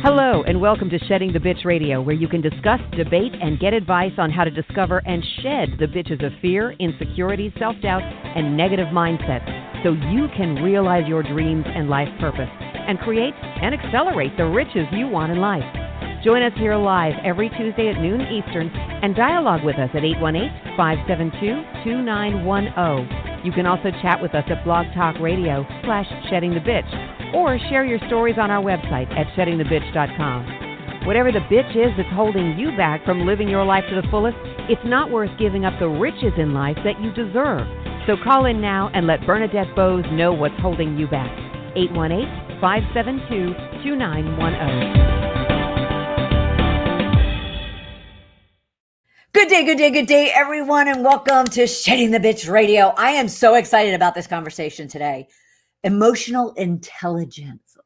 Hello, and welcome to Shedding the Bitch Radio, where you can discuss, debate, and get advice on how to discover and shed the bitches of fear, insecurity, self-doubt, and negative mindsets so you can realize your dreams and life purpose and create and accelerate the riches you want in life. Join us here live every Tuesday at noon Eastern and dialogue with us at 818-572-2910. You can also chat with us at Blog Talk Radio /SheddingTheBitch or share your stories on our website at sheddingthebitch.com. Whatever the bitch is that's holding you back from living your life to the fullest, it's not worth giving up the riches in life that you deserve. So call in now and let Bernadette Boas know what's holding you back. 818-572-2910. Good day, everyone, and welcome to Shedding the Bitch Radio. I am so excited about this conversation today. Emotional intelligence.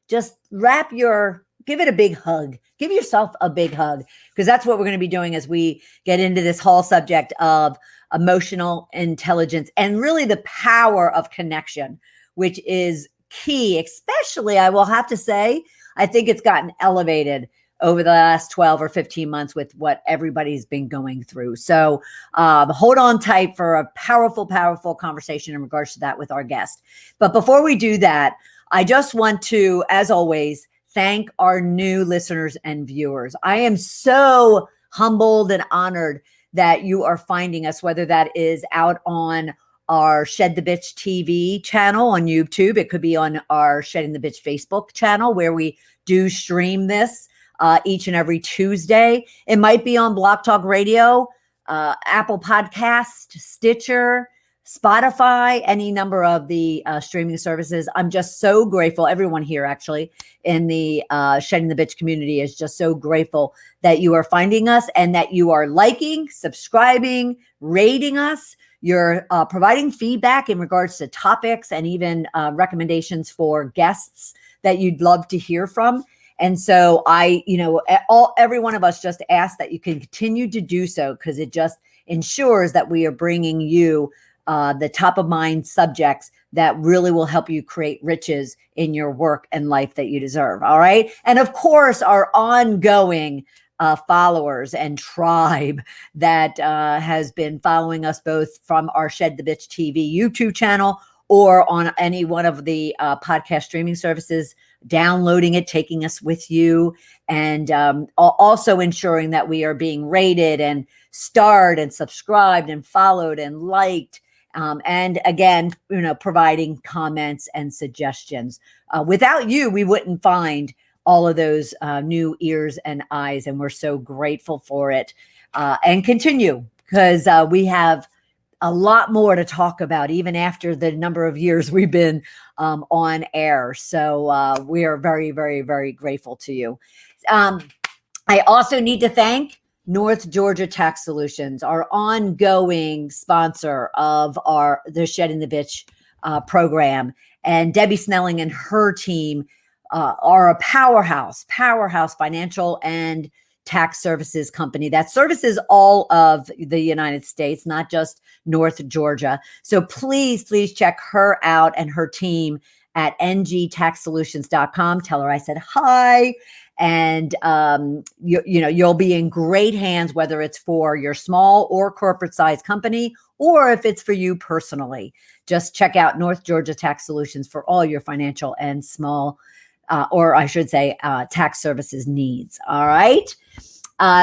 Just give it a big hug. Give yourself a big hug, because that's what we're going to be doing as we get into this whole subject of emotional intelligence and really the power of connection, which is key, especially, I will have to say, I think it's gotten elevated over the last 12 or 15 months with what everybody's been going through. So hold on tight for a powerful conversation in regards to that with our guest. But before we do that, I just want to, as always, thank our new listeners and viewers. I am so humbled and honored that you are finding us, whether that is out on our Shed the Bitch TV channel on YouTube. It could be on our Shedding the Bitch Facebook channel, where we do stream this each and every Tuesday. It might be on Blog Talk Radio, Apple Podcast, Stitcher, Spotify, any number of the streaming services. I'm just so grateful. Everyone here actually in the Shedding the Bitch community is just so grateful that you are finding us and that you are liking, subscribing, rating us. You're providing feedback in regards to topics and even recommendations for guests that you'd love to hear from. And so every one of us just ask that you can continue to do so, because it just ensures that we are bringing you the top of mind subjects that really will help you create riches in your work and life that you deserve. All right. And of course, our ongoing followers and tribe that has been following us both from our Shed the Bitch TV YouTube channel or on any one of the podcast streaming services, downloading it, taking us with you, and also ensuring that we are being rated and starred and subscribed and followed and liked. And again, providing comments and suggestions. Without you, we wouldn't find all of those new ears and eyes, and we're so grateful for it. And continue, because we have a lot more to talk about, even after the number of years we've been on air. So we are very, very, very grateful to you. I also need to thank North Georgia Tax Solutions, our ongoing sponsor of the Shedding the Bitch program. And Debbie Snelling and her team are a powerhouse financial and tax services company that services all of the United States, not just North Georgia. So please check her out and her team at ngtaxsolutions.com. Tell her I said hi. And you'll be in great hands, whether it's for your small or corporate size company, or if it's for you personally. Just check out North Georgia Tax Solutions for all your financial and small, or I should say, tax services needs. All right.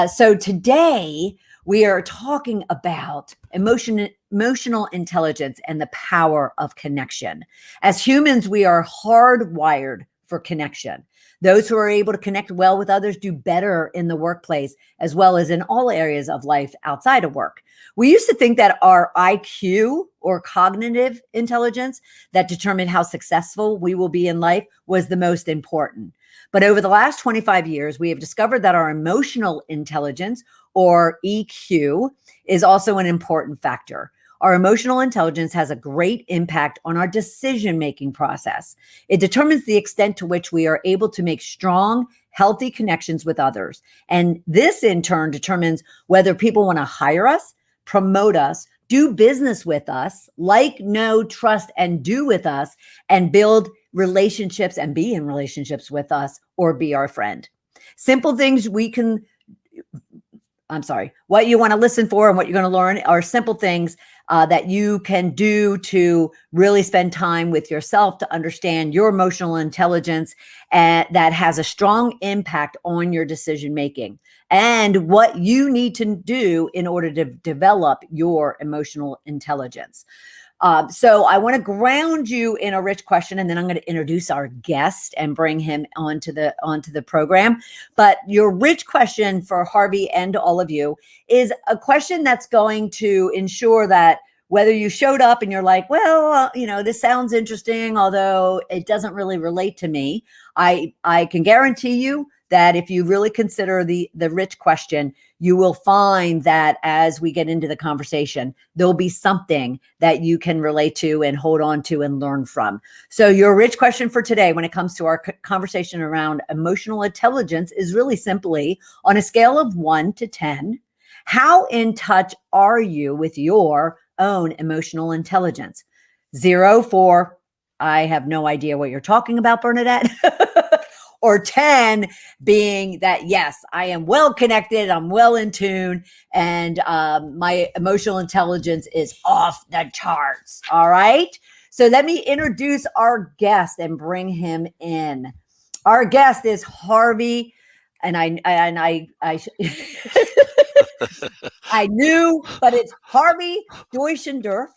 So today we are talking about emotional intelligence and the power of connection. As humans, we are hardwired for connection. Those who are able to connect well with others do better in the workplace, as well as in all areas of life outside of work. We used to think that our IQ, or cognitive intelligence, that determined how successful we will be in life, was the most important. But over the last 25 years, we have discovered that our emotional intelligence, or EQ, is also an important factor. Our emotional intelligence has a great impact on our decision-making process. It determines the extent to which we are able to make strong, healthy connections with others. And this, in turn, determines whether people want to hire us, promote us, do business with us, like, know, trust, and do with us, and build relationships and be in relationships with us or be our friend. Simple things what you want to listen for and what you're going to learn are simple things that you can do to really spend time with yourself to understand your emotional intelligence, and that has a strong impact on your decision making and what you need to do in order to develop your emotional intelligence. So I want to ground you in a rich question, and then I'm going to introduce our guest and bring him onto the program. But your rich question for Harvey and all of you is a question that's going to ensure that whether you showed up and you're like, well, this sounds interesting, although it doesn't really relate to me, I can guarantee you that if you really consider the rich question, you will find that as we get into the conversation, there'll be something that you can relate to and hold on to and learn from. So your rich question for today, when it comes to our conversation around emotional intelligence, is really simply, on a scale of 1 to 10, how in touch are you with your own emotional intelligence? 0 for, I have no idea what you're talking about, Bernadette. Or 10 being that, yes, I am well connected, I'm well in tune, and my emotional intelligence is off the charts. All right. So let me introduce our guest and bring him in. Our guest is Harvey, and I I knew, but it's Harvey Deutschendorf.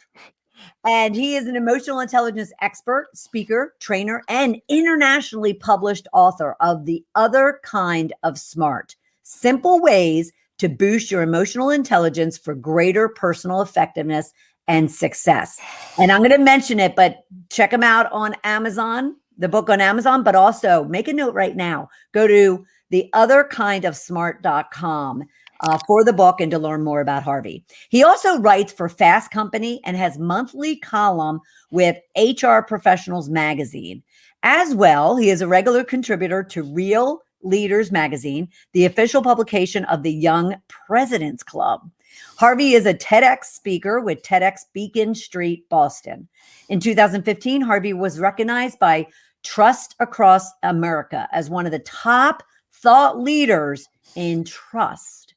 And he is an emotional intelligence expert, speaker, trainer, and internationally published author of The Other Kind of Smart: Simple Ways to Boost Your Emotional Intelligence for Greater Personal Effectiveness and Success. And I'm going to mention it, but check him out on Amazon, the book on Amazon, but also make a note right now. Go to theotherkindofsmart.com. For the book and to learn more about Harvey. He also writes for Fast Company and has monthly column with HR Professionals magazine. As well, he is a regular contributor to Real Leaders magazine, the official publication of the Young Presidents Club. Harvey is a TEDx speaker with TEDx Beacon Street, Boston. In 2015, Harvey was recognized by Trust Across America as one of the top thought leaders in trust.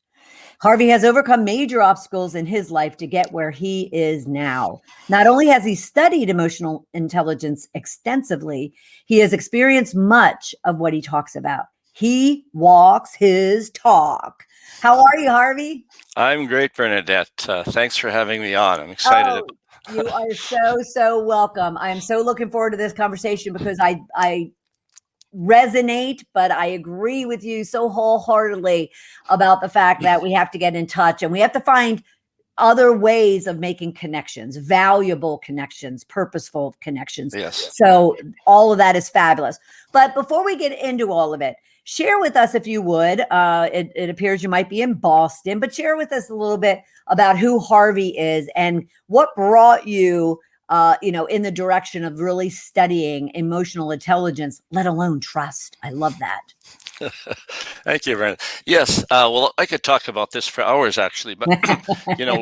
Harvey has overcome major obstacles in his life to get where he is now. Not only has he studied emotional intelligence extensively, he has experienced much of what he talks about. He walks his talk. How are you, Harvey? I'm great, Bernadette. Thanks for having me on. I'm excited. You are so welcome. I'm so looking forward to this conversation because I resonate, but I agree with you so wholeheartedly about the fact that we have to get in touch and we have to find other ways of making connections, valuable connections, purposeful connections. Yes. So all of that is fabulous. But before we get into all of it, share with us, if you would, it appears you might be in Boston, but share with us a little bit about who Harvey is and what brought you in the direction of really studying emotional intelligence, let alone trust. I love that. Thank you, Brent. Yes. Well, I could talk about this for hours, actually, but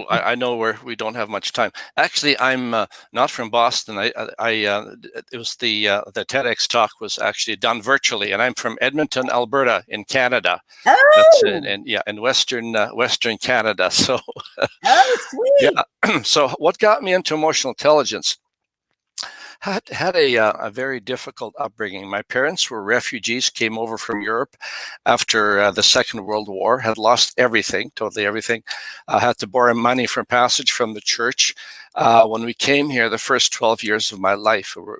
I know we don't have much time. Actually, I'm not from Boston. It was the TEDx talk was actually done virtually, and I'm from Edmonton, Alberta, in Canada. Oh, that's in Western Canada. So, sweet. Yeah. So, what got me into emotional intelligence? Had a very difficult upbringing. My parents were refugees, came over from Europe after the Second World War, had lost everything, totally everything. Had to borrow money for passage from the church. When we came here, the first 12 years of my life were,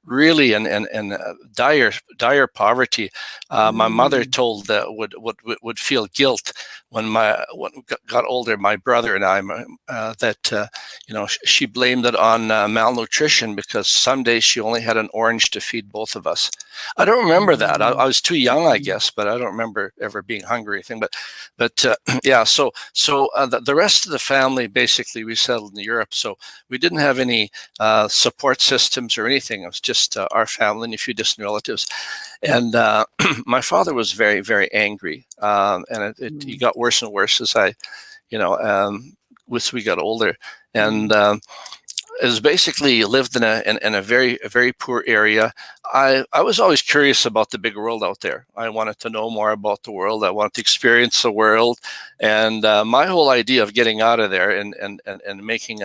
really in dire poverty. My mother told would feel guilt when got older, my brother and I, that she blamed it on malnutrition because some days she only had an orange to feed both of us. I don't remember that. I was too young, I guess, but I don't remember ever being hungry or anything. But yeah. So the rest of the family, basically, we settled in Europe. So we didn't have any support systems or anything. It was just our family and a few distant relatives. And my father was very, very angry, and it got worse and worse as as we got older. And is basically lived in a very poor area. I was always curious about the big world out there. I wanted to know more about the world. I wanted to experience the world, and my whole idea of getting out of there and making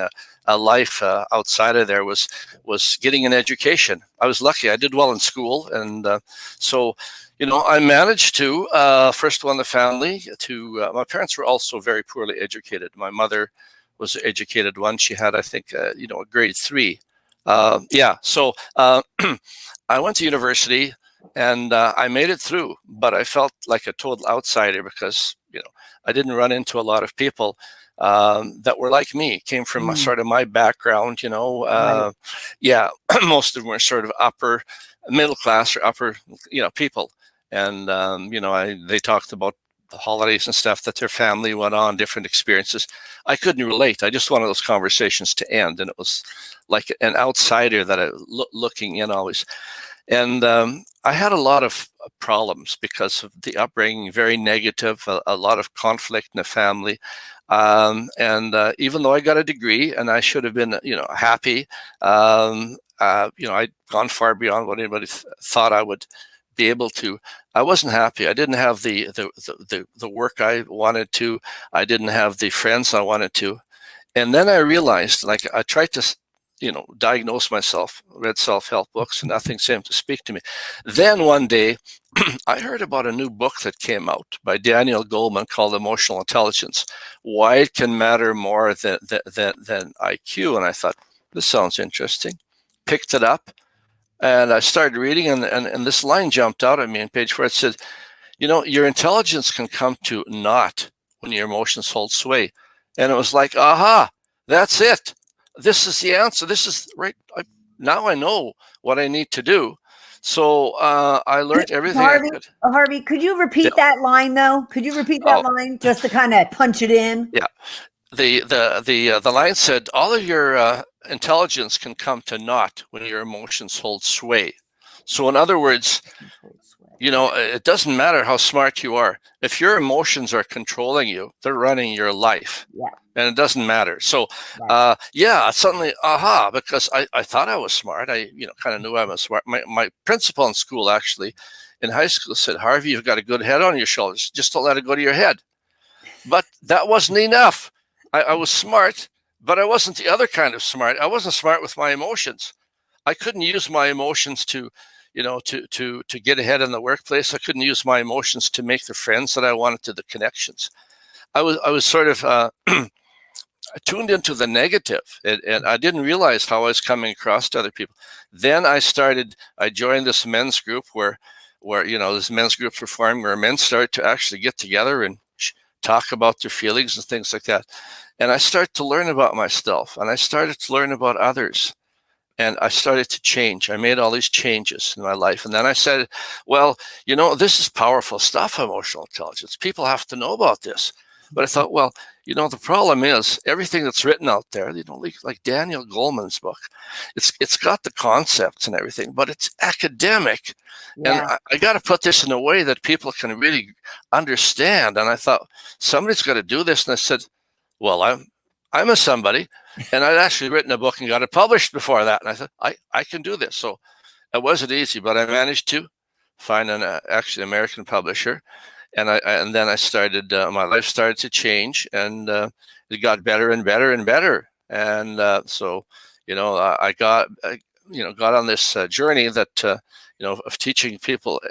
a life outside of there was getting an education. I was lucky. I did well in school, and so. I managed to, first one, the family, to, my parents were also very poorly educated. My mother was an educated one. She had, I think, a grade 3. So I went to university and I made it through, but I felt like a total outsider because, I didn't run into a lot of people that were like me, came from sort of my background, Right. most of them were sort of upper middle class or upper, people. And, they talked about the holidays and stuff that their family went on, different experiences. I couldn't relate. I just wanted those conversations to end. And it was like an outsider that I looking in always. And I had a lot of problems because of the upbringing, very negative, a lot of conflict in the family. Even though I got a degree and I should have been, happy, I'd gone far beyond what anybody thought I would be able to. I wasn't happy. I didn't have the work I wanted to. I didn't have the friends I wanted to. And then I realized, like, I tried to, diagnose myself, read self-help books, and nothing seemed to speak to me. Then one day, I heard about a new book that came out by Daniel Goleman called Emotional Intelligence, Why It Can Matter More Than IQ. And I thought, this sounds interesting. Picked it up. And I started reading, and this line jumped out at me on page 4. It said, your intelligence can come to naught when your emotions hold sway. And it was like, aha, that's it. This is the answer. This is right. Now I know what I need to do. So I learned everything I could. Harvey, could you repeat that line, though? Could you repeat that line just to kind of punch it in? Yeah. The line said, all of your intelligence can come to naught when your emotions hold sway. So in other words, it doesn't matter how smart you are. If your emotions are controlling you, they're running your life. Yeah. And it doesn't matter. So, suddenly, aha, because I thought I was smart. I, kind of knew I was smart. My principal in school, actually, in high school said, Harvey, you've got a good head on your shoulders. Just don't let it go to your head. But that wasn't enough. I was smart, but I wasn't the other kind of smart. I wasn't smart with my emotions. I couldn't use my emotions to get ahead in the workplace. I couldn't use my emotions to make the friends that I wanted, to the connections. I was sort of tuned into the negative, and I didn't realize how I was coming across to other people. Then I joined this men's group where this men's groups were forming, where men started to actually get together and talk about their feelings and things like that. And I started to learn about myself, and I started to learn about others. And I started to change. I made all these changes in my life. And then I said, well, this is powerful stuff, emotional intelligence. People have to know about this. But I thought, well, the problem is everything that's written out there, like Daniel Goleman's book, it's got the concepts and everything, but it's academic. Yeah. And I got to put this in a way that people can really understand. And I thought, somebody's got to do this. And I said, well, I'm a somebody. And I'd actually written a book and got it published before that. And I thought, I can do this. So it wasn't easy, but I managed to find an actually American publisher. And then I started, my life started to change, and it got better and better and better. And so, I got on this journey that, of teaching people,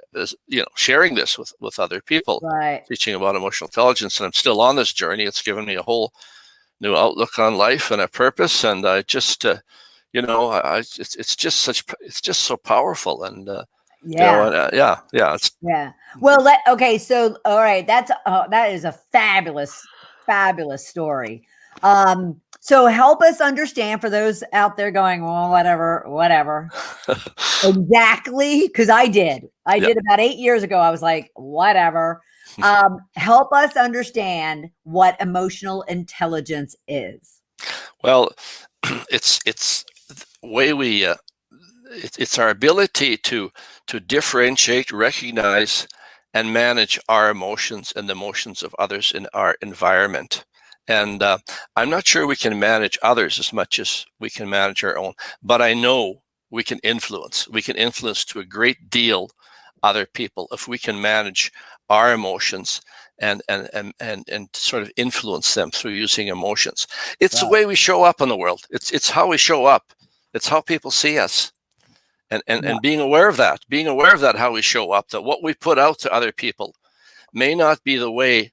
sharing this with other people, right. Teaching about emotional intelligence. And I'm still on this journey. It's given me a whole new outlook on life and a purpose. And I just, it's just so powerful. And, yeah. Well, okay. So, all right. That is a fabulous story. So help us understand, for those out there going, well, whatever. Exactly. Cause I did about 8 years ago. I was like, whatever. Help us understand what emotional intelligence is. Well, it's our ability to differentiate, recognize, and manage our emotions and the emotions of others in our environment. And I'm not sure we can manage others as much as we can manage our own, but I know we can influence. We can influence to a great deal other people if we can manage our emotions and sort of influence them through using emotions. It's the way we show up in the world. It's how we show up. It's how people see us. And being aware of that, how we show up, that what we put out to other people may not be the way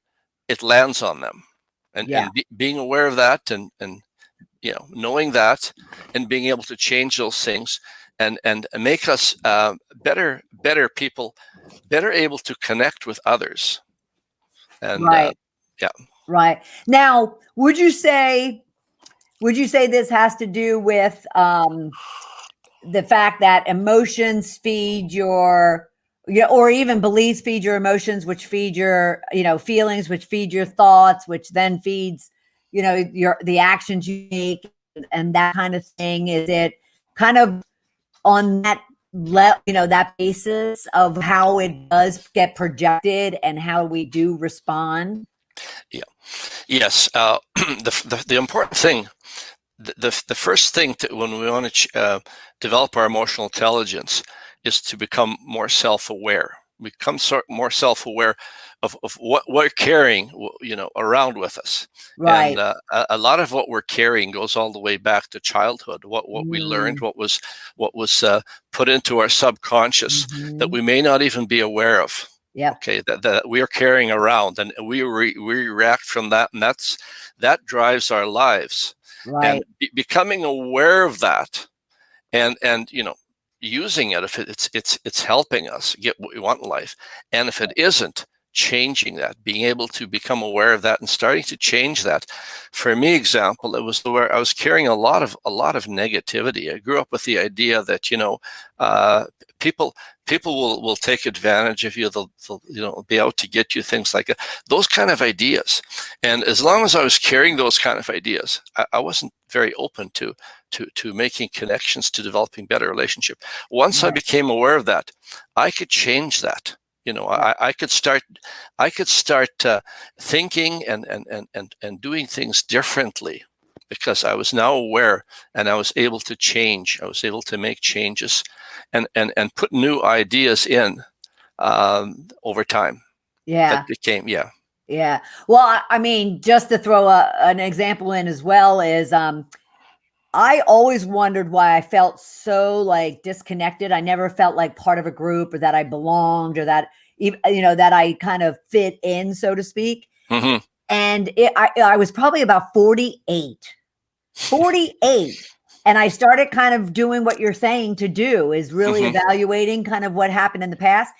it lands on them. And being aware of that and knowing that and being able to change those things and make us better people, better able to connect with others. And right. Now, would you say this has to do with the fact that emotions feed your, or even beliefs feed your emotions, which feed your, feelings, which feed your thoughts, which then feeds, the actions you make and that kind of thing? Is it kind of on that that basis of how it does get projected and how we do respond? Yes. The important thing, the first thing when we want to develop our emotional intelligence is to become more self-aware. Become more self-aware of what we're carrying, around with us. Right. And a lot of what we're carrying goes all the way back to childhood. What we learned, what was put into our subconscious that we may not even be aware of. Yeah. Okay. That we are carrying around, and we react from that, and that drives our lives. Right. And becoming aware of that, and using it if it's helping us get what we want in life, and if it isn't, changing that, being able to become aware of that and starting to change that. For me, example, it was where I was carrying a lot of negativity. I grew up with the idea that people will take advantage of you. They'll be out to get you, things like that. Those kind of ideas. And as long as I was carrying those kind of ideas, I wasn't very open to making connections, to developing better relationship. Once I became aware of that, I could change that. I could start thinking and doing things differently, because I was now aware and I was able to change. I was able to make changes and put new ideas in over time. Yeah. That became, Yeah. Well, I mean, just to throw an example in as well is, I always wondered why I felt so disconnected. I never felt like part of a group, or that I belonged, or that, that I kind of fit in, so to speak. Mm-hmm. And I was probably about 48. And I started kind of doing what you're saying to do, is really evaluating kind of what happened in the past.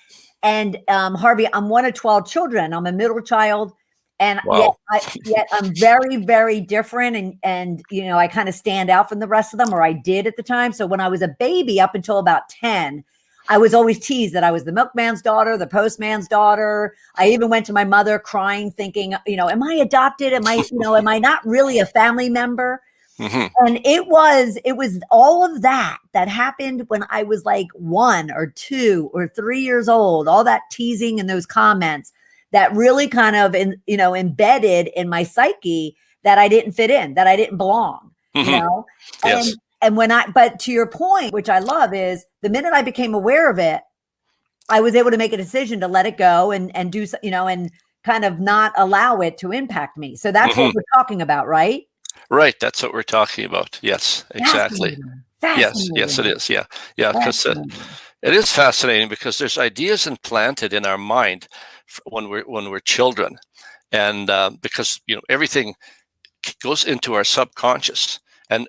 And Harvey, I'm one of 12 children. I'm a middle child. And wow. yet I'm very, very different. And I kind of stand out from the rest of them, or I did at the time. So when I was a baby, up until about 10, I was always teased that I was the milkman's daughter, the postman's daughter. I even went to my mother crying, thinking, am I adopted? Am I, am I not really a family member? Mm-hmm. And it was all of that happened when I was like 1 or 2 or 3 years old, all that teasing and those comments that really kind of, embedded in my psyche that I didn't fit in, that I didn't belong, Yes. And but to your point, which I love, is the minute I became aware of it, I was able to make a decision to let it go and do, and kind of not allow it to impact me. So that's what we're talking about, right? Right. That's what we're talking about. Yes, exactly. Fascinating. Yes, it is. Yeah. Because it is fascinating, because there's ideas implanted in our mind when we're children, and because everything goes into our subconscious, and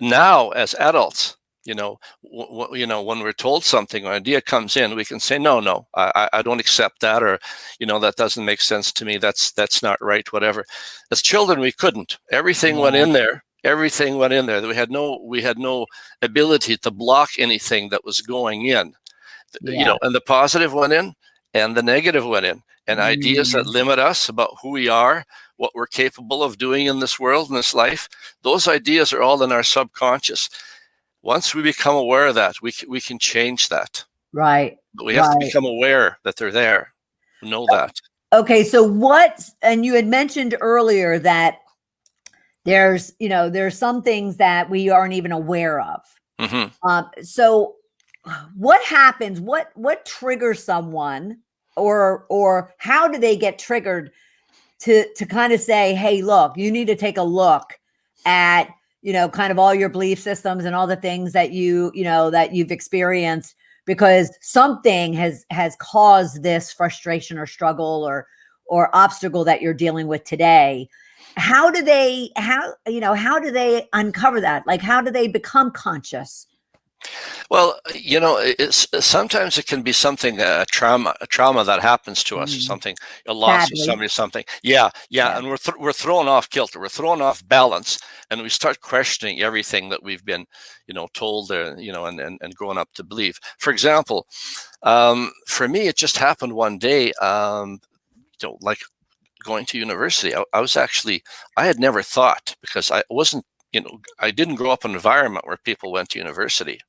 now as adults, when we're told something, or an idea comes in, we can say, no, I don't accept that, or that doesn't make sense to me. That's not right. Whatever. As children, we couldn't. Everything went in there. Everything went in there. We had no ability to block anything that was going in. And the positive went in, and the negative went in, and ideas that limit us about who we are, what we're capable of doing in this world, in this life. Those ideas are all in our subconscious. Once we become aware of that, we can change that. Right. But we have to become aware that they're there. Know that. Okay, so and you had mentioned earlier that there's some things that we aren't even aware of. So what happens? What triggers someone, or how do they get triggered to kind of say, hey, look, you need to take a look at, kind of all your belief systems and all the things that that you've experienced, because something has caused this frustration or struggle or obstacle that you're dealing with today. How do they uncover that? Like, how do they become conscious? Well, sometimes it can be something, a trauma that happens to us, or something, a loss of somebody, something. Yeah. And we're thrown off kilter, we're thrown off balance, and we start questioning everything that we've been, told, and grown up to believe. For example, for me, it just happened one day, like going to university. I had never thought, because I wasn't, I didn't grow up in an environment where people went to university.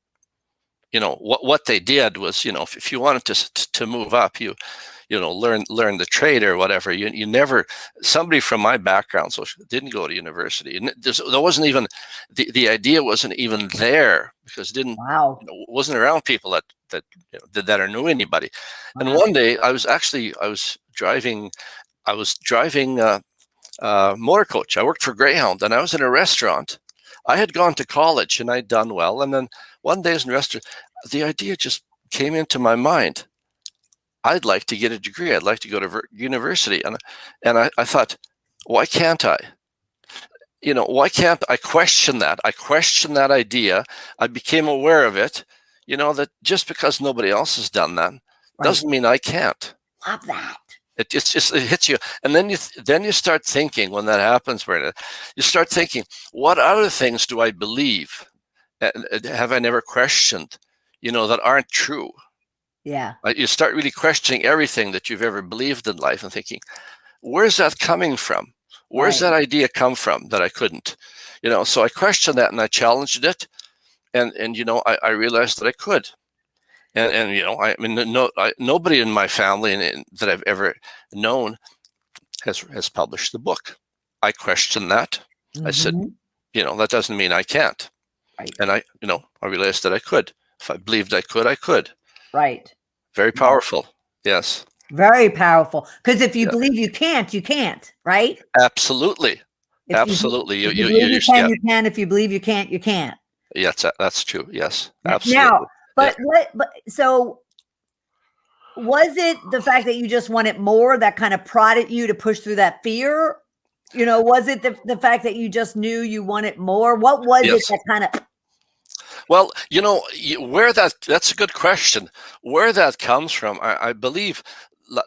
What they did was, if you wanted to move up, learn the trade or whatever. You never, somebody from my background, so didn't go to university, and there wasn't even the idea wasn't even there, because it didn't, wasn't around people that or knew anybody. And one day I was driving motor coach. I worked for Greyhound, and I was in a restaurant. I had gone to college and I'd done well, and then one day as a restaurant, the idea just came into my mind. I'd like to get a degree. I'd like to go to university. And I thought, why can't I? Why can't I? Question that. I questioned that idea. I became aware of it, that just because nobody else has done that doesn't mean I can't. Love that. It hits you. And then you start thinking, when that happens, Bernadette, you start thinking, what other things do I believe? Have I never questioned, that aren't true? Yeah. You start really questioning everything that you've ever believed in life and thinking, where's that coming from? Where's that idea come from that I couldn't? So I questioned that and I challenged it. And I realized that I could. And nobody in my family and that I've ever known has published the book. I questioned that. I said, that doesn't mean I can't. Right. And I realized that I could. If I believed I could, I could. Right. Very powerful. Yes. Very powerful. Because if you believe you can't, right? Absolutely. Absolutely. If you believe you can, you can. If you believe you can't, you can't. Yes, that's true. Yes, absolutely. Now, so was it the fact that you just wanted more that kind of prodded you to push through that fear? Was it the fact that you just knew you wanted more? What was it that kind of... Well, that's a good question. Where that comes from, I believe,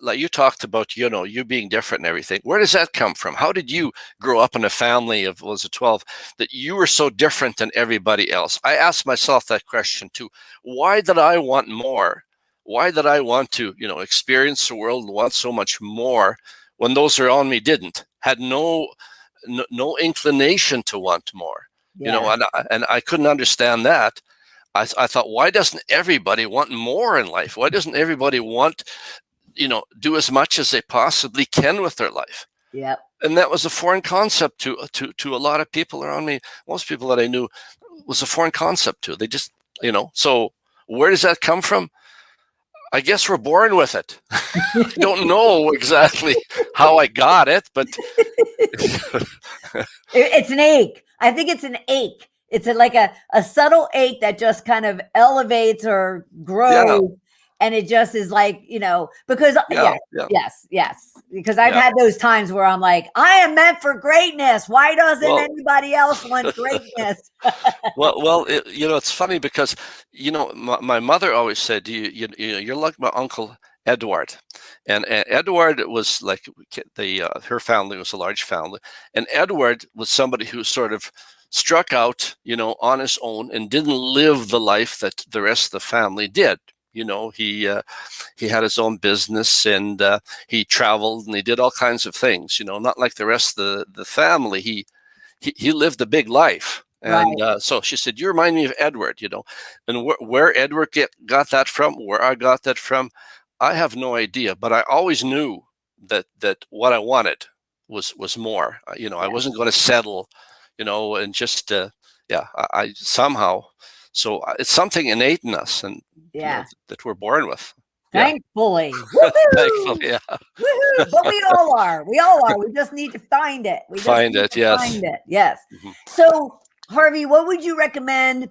like you talked about, you being different and everything. Where does that come from? How did you grow up in a family of, 12, that you were so different than everybody else? I asked myself that question too. Why did I want more? Why did I want to, experience the world and want so much more when those around me didn't, had no inclination to want more? And I couldn't understand that. I thought, why doesn't everybody want more in life? Why doesn't everybody want, do as much as they possibly can with their life? Yeah. And that was a foreign concept to a lot of people around me. Most people that I knew was a foreign concept to. They just, so where does that come from? I guess we're born with it. I don't know exactly how I got it, but it's an ache. I think it's an ache. It's like a subtle ache that just kind of elevates or grows. Yeah. And it just is like, because yes. Because I've had those times where I'm like, I am meant for greatness. Why doesn't anybody else want greatness? Well, it's funny because, my mother always said, you're like my uncle Edward. And Edward was like her family was a large family. And Edward was somebody who sort of struck out, on his own and didn't live the life that the rest of the family did. He had his own business and he traveled and he did all kinds of things, not like the rest of the family. He lived a big life. And so she said, you remind me of Edward, and where Edward got that from, where I got that from, I have no idea. But I always knew that what I wanted was more. I wasn't going to settle, and just I somehow. So it's something innate in us, and Yeah. that we're born with. Thankfully. Thankfully, Woohoo! yeah. Woohoo! But we all are. We all are. We just need to find it. We just Find need it, to yes. find it. Yes. Mhm. So, Harvey, what would you recommend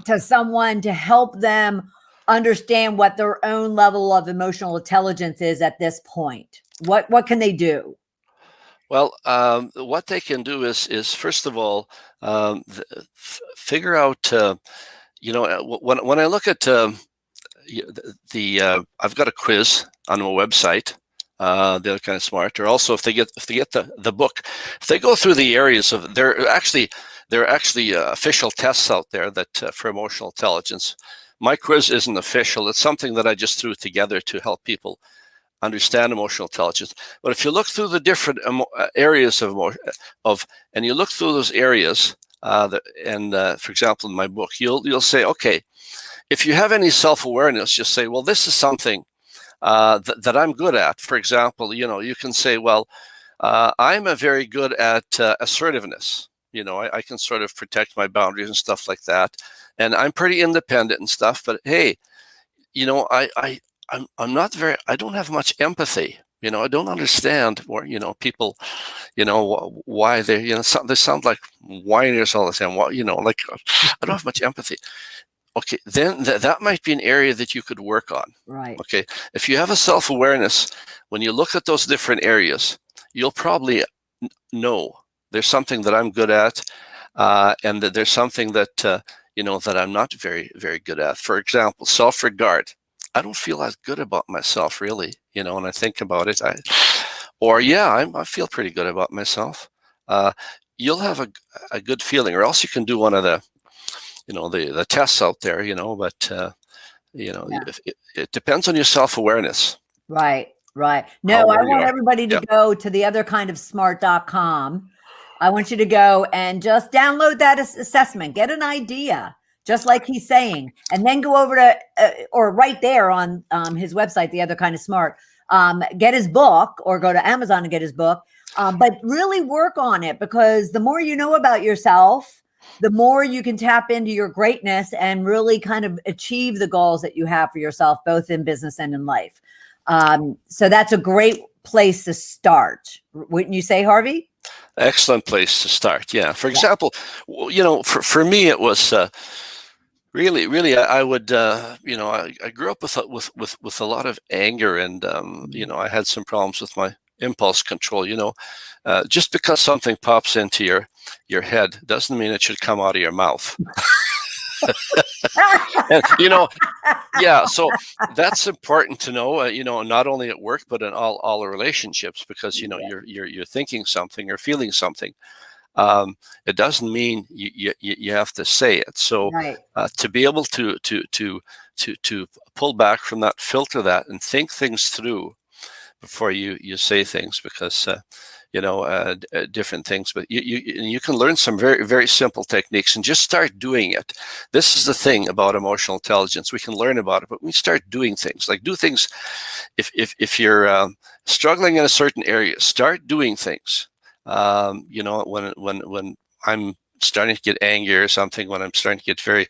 to someone to help them understand what their own level of emotional intelligence is at this point? What can they do? Well, what they can do is first of all, figure out. When I look at I've got a quiz on my website. The other kind of smart. Or also, if they get the book, if they go through the areas of there are actually official tests out there that for emotional intelligence. My quiz isn't official. It's something that I just threw together to help people understand emotional intelligence. But if you look through the different areas and you look through those areas, for example, in my book, you'll say, okay, if you have any self-awareness, just say, well, this is something that I'm good at. For example, you can say, well, I'm very good at assertiveness. I can sort of protect my boundaries and stuff like that, and I'm pretty independent and stuff. But hey, I'm not very. I don't have much empathy. I don't understand where people, why they they sound like whiners all the time. Like I don't have much empathy. Okay, then that might be an area that you could work on. Right. Okay, if you have a self-awareness, when you look at those different areas, you'll probably know there's something that I'm good at, and that there's something that that I'm not very, very good at. For example, self-regard. I don't feel as good about myself, really. When I think about it, I feel pretty good about myself. You'll have a good feeling, or else you can do one of the the tests out there, but it depends on your self-awareness. Right. No, I want everybody to go to theotherkindofsmart.com. I want you to go and just download that assessment, get an idea, just like he's saying, and then go over to, or right there on his website, The Other Kind of Smart, get his book, or go to Amazon and get his book, but really work on it, because the more you know about yourself, the more you can tap into your greatness and really kind of achieve the goals that you have for yourself, both in business and in life. So that's a great place to start. Wouldn't you say, Harvey? Excellent place to start. Yeah. For example, for me, it was really, I would, I grew up with a lot of anger, and I had some problems with my impulse control. Just because something pops into your head doesn't mean it should come out of your mouth. And, so that's important to know. Not only at work but in all the relationships, because you're thinking something or feeling something. It doesn't mean you have to say it. So right. To be able to pull back from that, filter that, and think things through before you say things, because different things. But you can learn some very, very simple techniques and just start doing it. This is the thing about emotional intelligence. We can learn about it, but we start doing things. Like, do things. If you're struggling in a certain area, start doing things. When I'm starting to get angry or something, when I'm starting to get very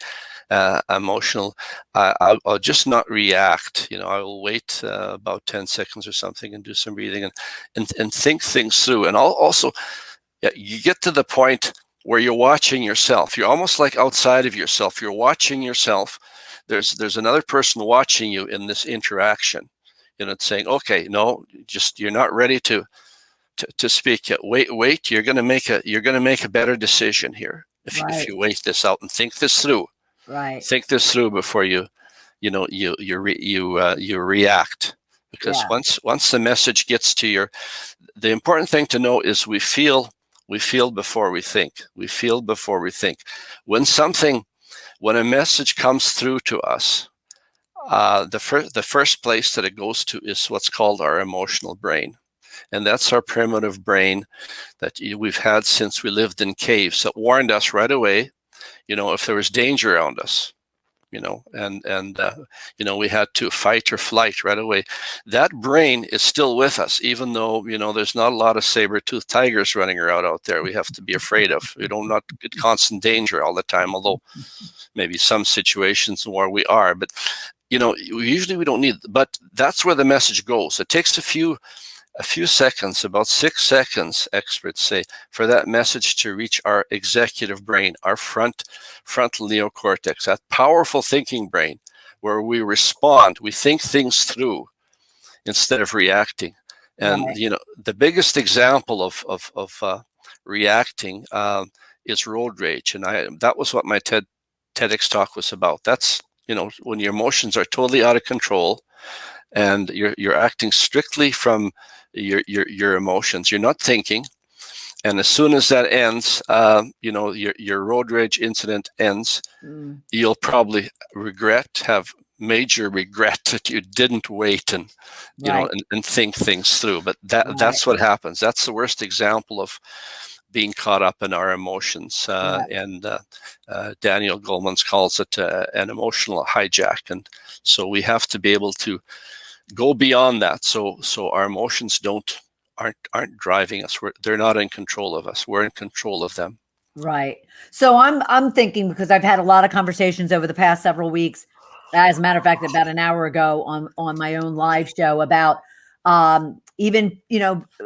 emotional, I'll just not react. I will wait about 10 seconds or something and do some breathing and think things through. And also, you get to the point where you're watching yourself. You're almost like outside of yourself. You're watching yourself. There's another person watching you in this interaction. It's saying, okay, no, just you're not ready to speak yet. Wait. You're going to make a better decision here if you wait this out and think this through. Right. Think this through before you react, because once the message gets to the important thing to know is we feel before we think. We feel before we think. When a message comes through to us, the first place that it goes to is what's called our emotional brain. And that's our primitive brain that we've had since we lived in caves, that warned us right away, if there was danger around us. and we had to fight or flight right away. That brain is still with us, even though there's not a lot of saber-toothed tigers running around out there we have to be afraid of. We don't not get constant danger all the time, although maybe some situations where we are, but usually we don't need it. But that's where the message goes. It takes a few seconds, about 6 seconds, experts say, for that message to reach our executive brain, our frontal neocortex, that powerful thinking brain where we respond, we think things through instead of reacting. And Right. the biggest example of reacting is road rage, and that was what my TEDx talk was about. That's when your emotions are totally out of control, and you're acting strictly from your emotions. You're not thinking, and as soon as that ends, your road rage incident ends. You'll probably have major regret that you didn't wait and Right. and think things through. But Right. that's what happens. That's the worst example of being caught up in our emotions. And Daniel Goleman calls it an emotional hijack. And so we have to be able to go beyond that. So our emotions aren't driving us. They're not in control of us. We're in control of them. Right. So I'm thinking, because I've had a lot of conversations over the past several weeks. As a matter of fact, about an hour ago on my own live show about even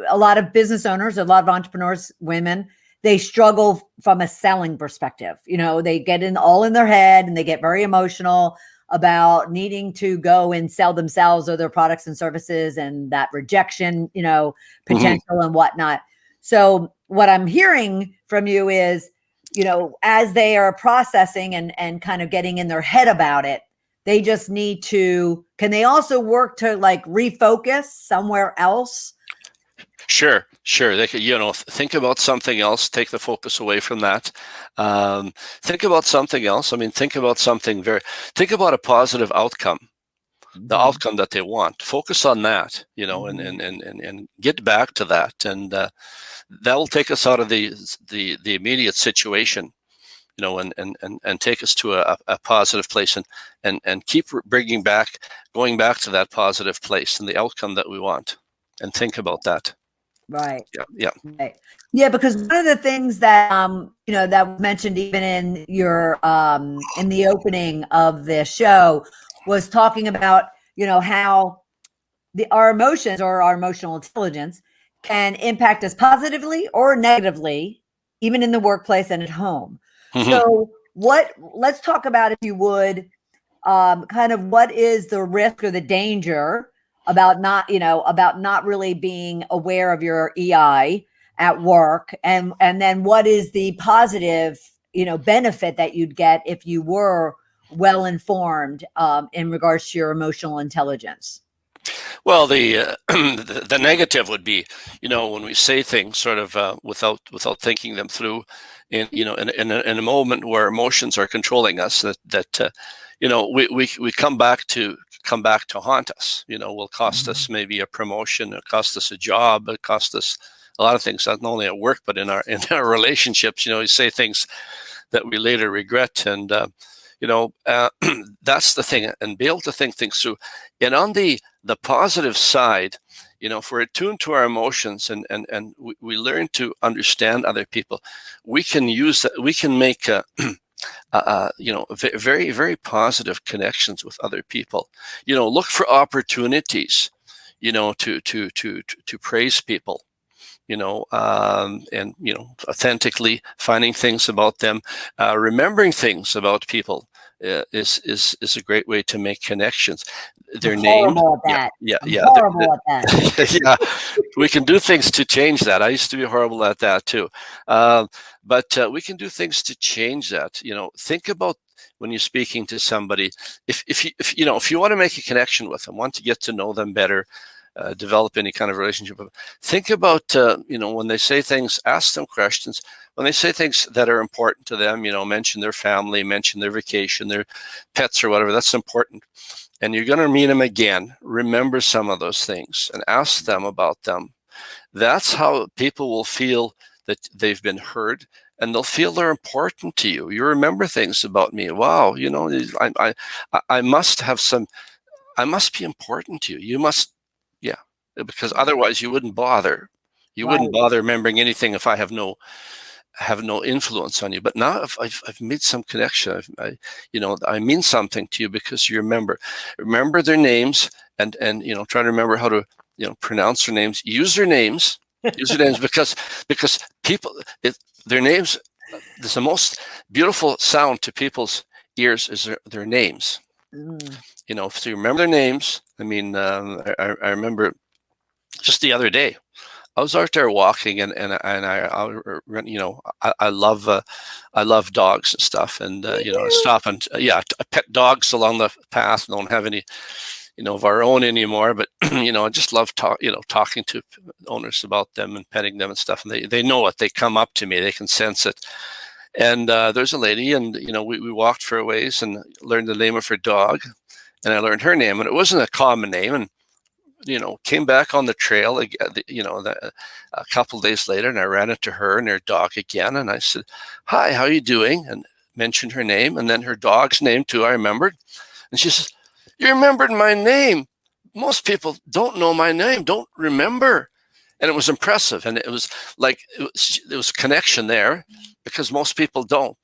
a lot of business owners, a lot of entrepreneurs, women, they struggle from a selling perspective. They get all in their head and they get very emotional about needing to go and sell themselves or their products and services, and that rejection, potential and whatnot. So what I'm hearing from you is, as they are processing and kind of getting in their head about it, they just need to, can they also work to like refocus somewhere else? Sure. They could, think about something else, take the focus away from that. Think about something else. Think about a positive outcome, the outcome that they want. Focus on that, and get back to that. And that will take us out of the immediate situation, and take us to a positive place and keep going back to that positive place and the outcome that we want, and think about that. Right. Yeah. Right. Yeah, because one of the things that that was mentioned even in your in the opening of the show was talking about how our emotions or our emotional intelligence can impact us positively or negatively, even in the workplace and at home. Mm-hmm. So let's talk about, if you would, kind of what is the risk or the danger about not really being aware of your EI at work, and then what is the positive benefit that you'd get if you were well informed in regards to your emotional intelligence. Well, the negative would be, when we say things sort of without thinking them through, in a moment where emotions are controlling us, that we come back to haunt us. Will cost us maybe a promotion, it cost us a job, it cost us a lot of things, not only at work but in our relationships. We say things that we later regret, and that's the thing, and be able to think things through. And on the positive side, if we're attuned to our emotions and we learn to understand other people, we can use that. We can make very, very positive connections with other people. Look for opportunities, to praise people. And authentically finding things about them, remembering things about people is a great way to make connections. Their name, horrible at that. yeah, Horrible at that. yeah. We can do things to change that. I used to be horrible at that too, but we can do things to change that. Think about when you're speaking to somebody. If you want to make a connection with them, want to get to know them better. Develop any kind of relationship. Think about, when they say things, ask them questions. When they say things that are important to them, mention their family, mention their vacation, their pets or whatever, that's important. And you're going to meet them again. Remember some of those things and ask them about them. That's how people will feel that they've been heard and they'll feel they're important to you. You remember things about me. Wow, I must have some. I must be important to you. You must, yeah, because otherwise you wouldn't bother. You wouldn't bother remembering anything if I have no influence on you. But now if I've made some connection, I mean something to you because you remember their names and try to remember how to pronounce their names, use their names because people their names. There's the most beautiful sound to people's ears is their names. So you remember their names. I mean, I remember just the other day. I was out there walking, and I love dogs and stuff, and I stop and I pet dogs along the path. Don't have any, of our own anymore, but I just love talking to owners about them and petting them and stuff. And they know it. They come up to me. They can sense it. And there's a lady, and we walked for a ways and learned the name of her dog, and I learned her name, and it wasn't a common name, and came back on the trail, a couple of days later, and I ran into her and her dog again. And I said, "Hi, how are you doing?" And mentioned her name and then her dog's name too. I remembered. And she says, "You remembered my name. Most people don't know my name, don't remember." And it was impressive. And it was like, there was connection there because most people don't,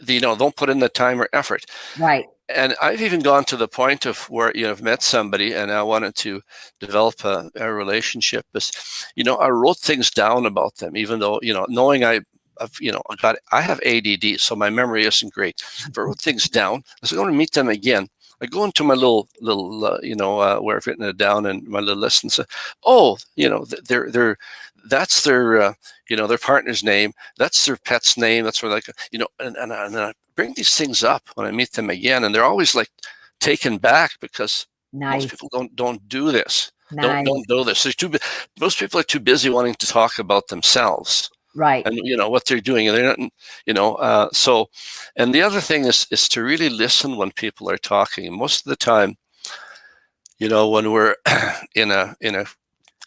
don't put in the time or effort. Right. And I've even gone to the point of where I've met somebody and I wanted to develop a relationship. I wrote things down about them, even though knowing I have ADD, so my memory isn't great. If I wrote things down, I was going to meet them again. I go into my little where I've written it down in my little list and say, "Oh, that's their their partner's name. That's their pet's name. That's where and I bring these things up when I meet them again, and they're always like taken back because most people don't do this. Don't do this. Most people are too busy wanting to talk about themselves, right? And what they're doing, and they're not, So, and the other thing is to really listen when people are talking. And most of the time, when we're in a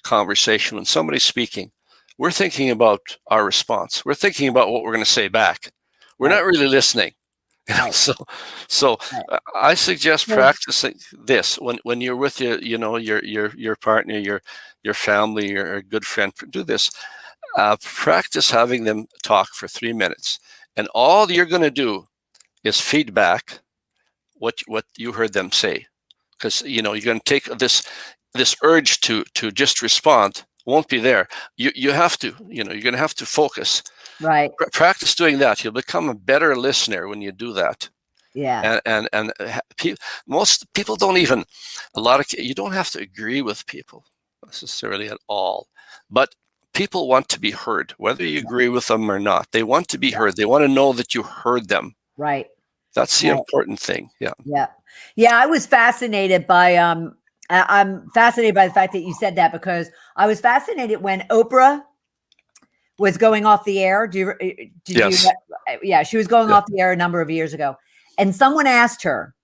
conversation, when somebody's speaking, we're thinking about our response. We're thinking about what we're going to say back. We're not really listening. So I suggest practicing this when you're with your partner, your family, your good friend. Do this. Practice having them talk for 3 minutes, and all you're going to do is feedback what you heard them say, because you're going to take this urge to just respond won't be there. You have to you're going to have to focus. Right. Practice doing that. You'll become a better listener when you do that. Yeah. And most people don't even, you don't have to agree with people necessarily at all, but people want to be heard, whether you agree with them or not. They want to be heard. They want to know that you heard them. Right. That's the important thing. Yeah. Yeah. Yeah. I was fascinated by, I'm fascinated by the fact that you said that, because I was fascinated when Oprah was going off the air. Yes. She was going off the air a number of years ago. And someone asked her,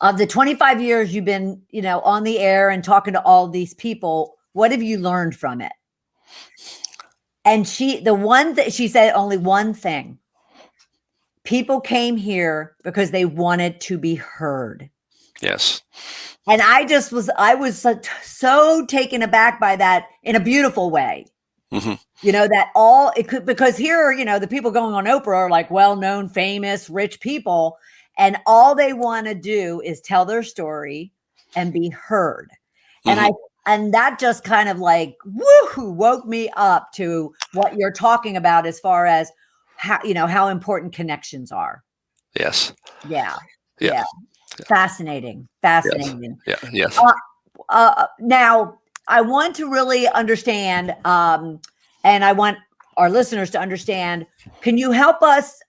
of the 25 years you've been, on the air and talking to all these people, what have you learned from it? And she said only one thing. People came here because they wanted to be heard. Yes. And I was so taken aback by that in a beautiful way. Mm-hmm. That all it could, because here, the people going on Oprah are like well-known, famous, rich people. And all they want to do is tell their story and be heard. Mm-hmm. And that just kind of like, woohoo, woke me up to what you're talking about as far as how important connections are. Yes. Yeah. Fascinating. Yes. Yes. Now, I want to really understand, and I want our listeners to understand, can you help us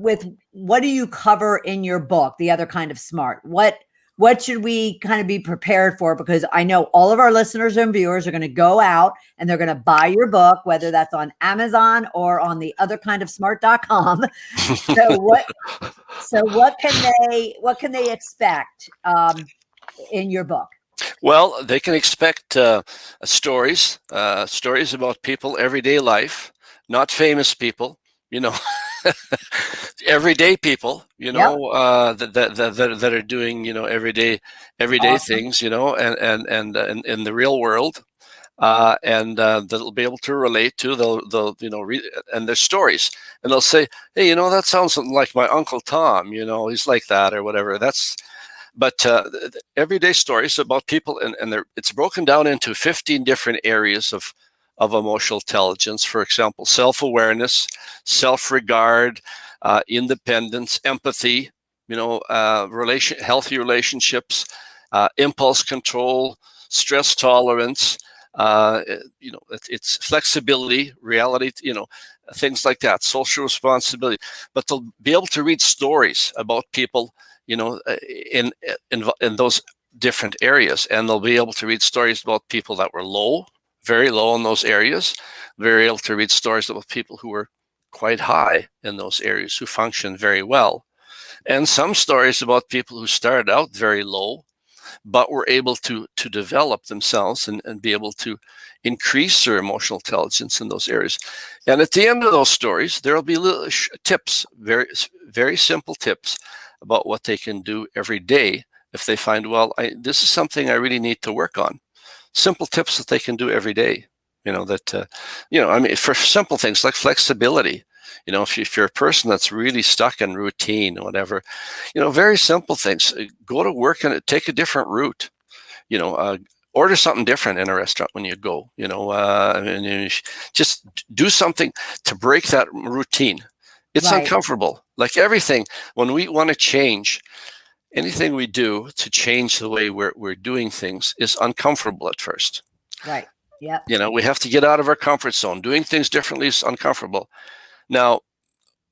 with what do you cover in your book, The Other Kind of Smart? What should we kind of be prepared for? Because I know all of our listeners and viewers are going to go out and they're going to buy your book, whether that's on Amazon or on the otherkindofsmart.com. So what can they expect in your book? Well, they can expect stories about people, everyday life, not famous people. everyday people, Yep. that are doing, everyday Awesome. things, and in the real world, and they'll be able to relate to. They'll read and their stories, and they'll say, "Hey, that sounds like my Uncle Tom. He's like that or whatever." But everyday stories about people, and it's broken down into 15 different areas of emotional intelligence. For example, self-awareness, self-regard, independence, empathy, healthy relationships, impulse control, stress tolerance, it's flexibility, reality, things like that, social responsibility. But they'll be able to read stories about people, in those different areas, and they'll be able to read stories about people that were low, very low in those areas. Very able to read stories about people who were quite high in those areas, who functioned very well, and some stories about people who started out very low but were able to develop themselves and be able to increase their emotional intelligence in those areas. And at the end of those stories, there will be little tips, very, very simple tips about what they can do every day if they find, well, this is something I really need to work on. Simple tips that they can do every day. For simple things like flexibility. If you're a person that's really stuck in routine or whatever, very simple things. Go to work and take a different route. Order something different in a restaurant when you go. Just do something to break that routine. It's Right. uncomfortable. Like everything, when we want to change, anything we do to change the way we're doing things is uncomfortable at first. Right. Yep. We have to get out of our comfort zone. Doing things differently is uncomfortable. Now,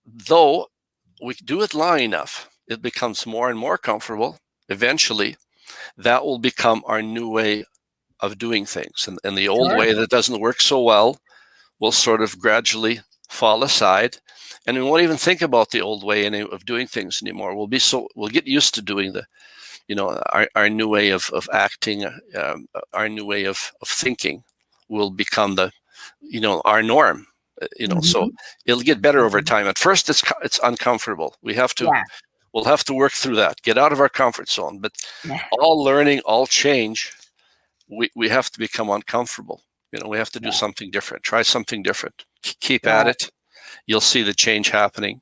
though we do it long enough, it becomes more and more comfortable. Eventually, that will become our new way of doing things. And the old Sure. way that doesn't work so well will sort of gradually fall aside. And we won't even think about the old way of doing things anymore. We'll get used to doing our new way of acting, our new way of thinking will become our norm. So it'll get better over time. At first, it's uncomfortable. We'll have to work through that, get out of our comfort zone. But all learning, all change, we have to become uncomfortable. We have to do something different. Try something different. Keep at it. You'll see the change happening.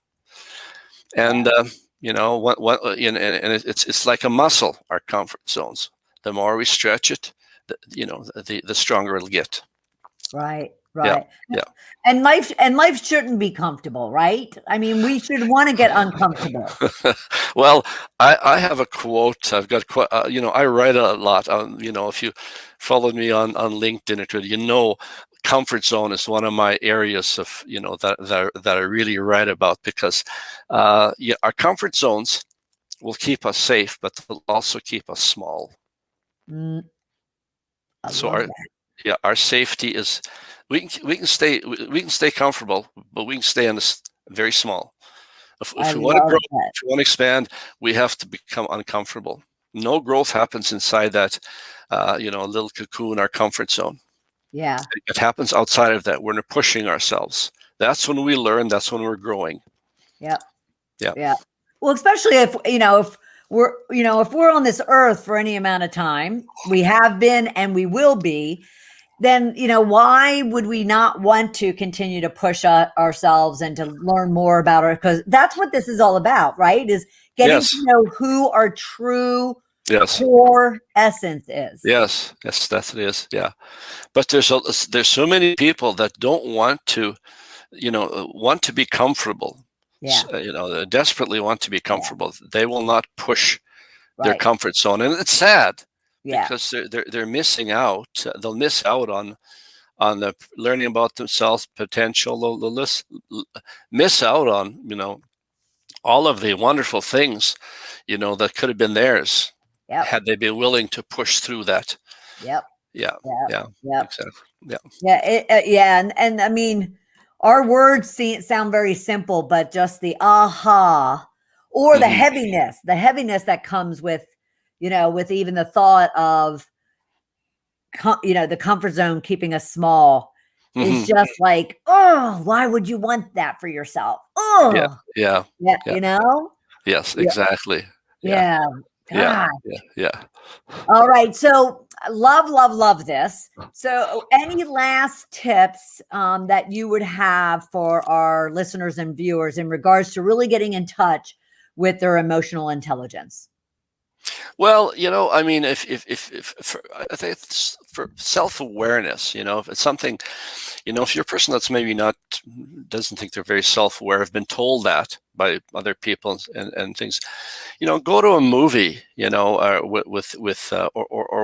And it's like a muscle. Our comfort zones. The more we stretch it, the stronger it'll get. Right. Yeah. And life shouldn't be comfortable, right? I mean, we should want to get uncomfortable. Well, I have a quote. I've got I write a lot. If you followed me on LinkedIn or Twitter, comfort zone is one of my areas of that I really write about, because our comfort zones will keep us safe, but they'll also keep us small. Our safety is we can stay comfortable, but we can stay on this very small. If we want to grow, if we want to expand, we have to become uncomfortable. No growth happens inside that little cocoon, our comfort zone. Yeah. It happens outside of that. We're pushing ourselves. That's when we learn. That's when we're growing. Yeah. Yeah. Well, especially if we're on this earth for any amount of time, we have been and we will be, then, why would we not want to continue to push ourselves and to learn more about it? Because that's what this is all about, right? Is getting to know who our true core essence is. Yes, that's it is. Yeah. But there's so many people that don't want to, want to be comfortable. Yeah. Desperately want to be comfortable. Yeah. They will not push their comfort zone, and it's sad because they're missing out. They'll miss out on the learning about themselves, potential. They'll miss out on all of the wonderful things that could have been theirs had they been willing to push through that. Yep. Yeah. Exactly. And I mean, our words sound very simple, but just the aha or the heaviness that comes with, with even the thought of, the comfort zone keeping us small. is Hmm. just like, oh, why would you want that for yourself? Yeah. Oh, Yeah. yeah, Yeah. Yes, Yeah, exactly. Yeah. yeah. Yeah. God. Yeah. Yeah. All right. So love, love, love this. So any last tips that you would have for our listeners and viewers in regards to really getting in touch with their emotional intelligence? Well, I mean, if for, I think it's for self-awareness, if it's something, if you're a person that's maybe not, doesn't think they're very self-aware, have been told that by other people and things, go to a movie, or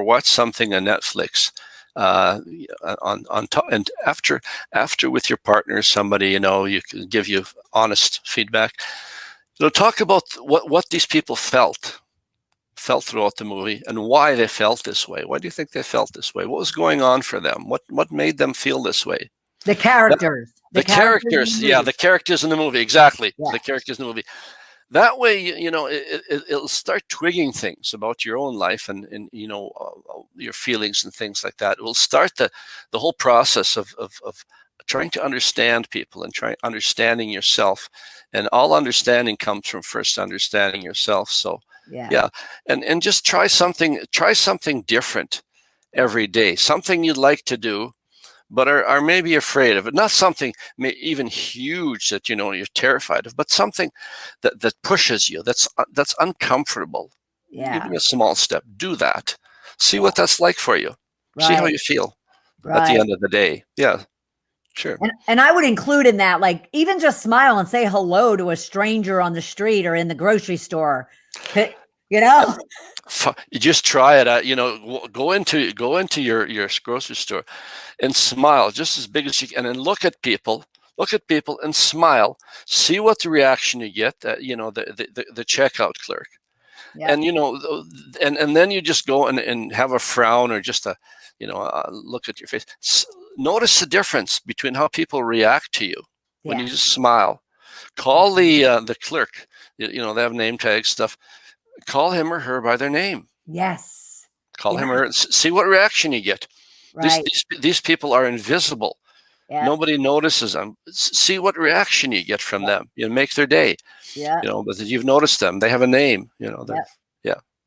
watch something on Netflix, on top, and after with your partner, somebody, you can give you honest feedback. Talk about what these people felt throughout the movie and why they felt this way. Why do you think they felt this way? What was going on for them? What made them feel this way? The That, characters, the in the characters, yeah, movie. the characters in the movie, exactly. The Yes. characters in the movie. That way, it'll start twigging things about your own life and your feelings and things like that. It will start the whole process of trying to understand people and understanding yourself. And all understanding comes from first understanding yourself. So Yeah. yeah, and just try something different every day, something you'd like to do but are maybe afraid of it. Not something even huge that you're terrified of, but something that pushes you, that's uncomfortable. Yeah. Even a small step. Do that. See Yeah. what that's like for you. See how Right. you feel at the Right. end of the day. Yeah, sure. And I would include in that, like, even just smile and say hello to a stranger on the street or in the grocery store. You know? You just try it. Go into your grocery store and smile just as big as you can, and then look at people and smile. See what the reaction you get. The checkout clerk, Yeah. and and then you just go and have a frown or just a look at your face. Notice the difference between how people react to you when you just smile. Call the clerk. They have name tag stuff. Call him or her by their name. Yes. Call him or her. See what reaction you get. Right. These people are invisible. Yeah. Nobody notices them. See what reaction you get from them. Make their day. Yeah. But you've noticed them. They have a name. Yeah.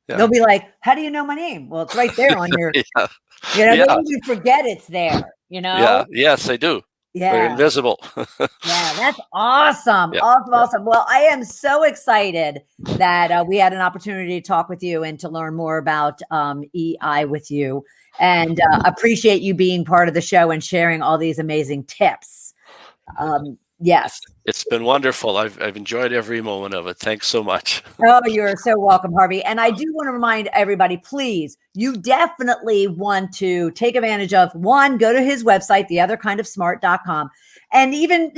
They'll be like, "How do you know my name?" Well, it's right there on your. Yeah. They Yeah. even forget it's there. Yeah. Yes, they do. Yeah. They're invisible. Yeah, that's awesome. Yeah. Awesome. Well, I am so excited that we had an opportunity to talk with you and to learn more about EI with you, and appreciate you being part of the show and sharing all these amazing tips. Yes. It's been wonderful. I've enjoyed every moment of it. Thanks so much. Oh, you're so welcome, Harvey. And I do want to remind everybody, please, you definitely want to take advantage of one, go to his website, theotherkindofsmart.com, and even,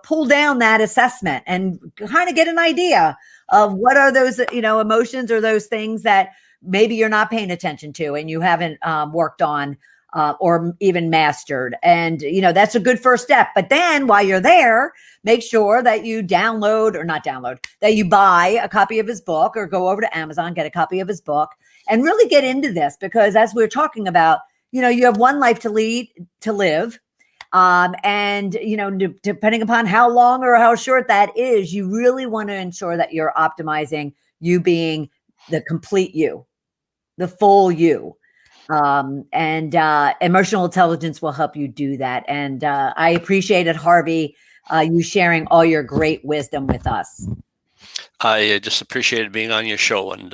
pull down that assessment and kind of get an idea of what are those, emotions or those things that maybe you're not paying attention to and you haven't worked on or even mastered. And, that's a good first step. But then while you're there, make sure that you that you buy a copy of his book or go over to Amazon, get a copy of his book and really get into this, because as we're talking about, you have one life to live. And, depending upon how long or how short that is, you really want to ensure that you're optimizing you being the complete you, the full you. And emotional intelligence will help you do that. And I appreciated, Harvey, you sharing all your great wisdom with us. I just appreciated being on your show, and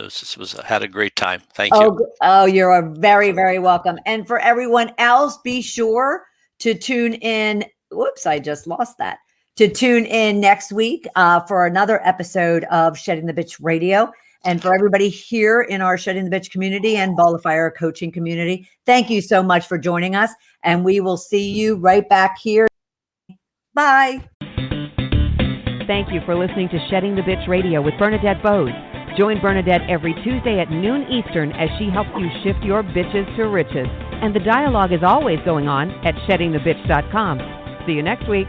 had a great time. Thank you. Oh, you're very, very welcome. And for everyone else, be sure to tune in. Whoops, I just lost that. To tune in next week for another episode of Shedding the Bitch Radio. And for everybody here in our Shedding the Bitch community and Ball of Fire coaching community, thank you so much for joining us. And we will see you right back here. Bye. Thank you for listening to Shedding the Bitch Radio with Bernadette Boas. Join Bernadette every Tuesday at noon Eastern as she helps you shift your bitches to riches. And the dialogue is always going on at sheddingthebitch.com. See you next week.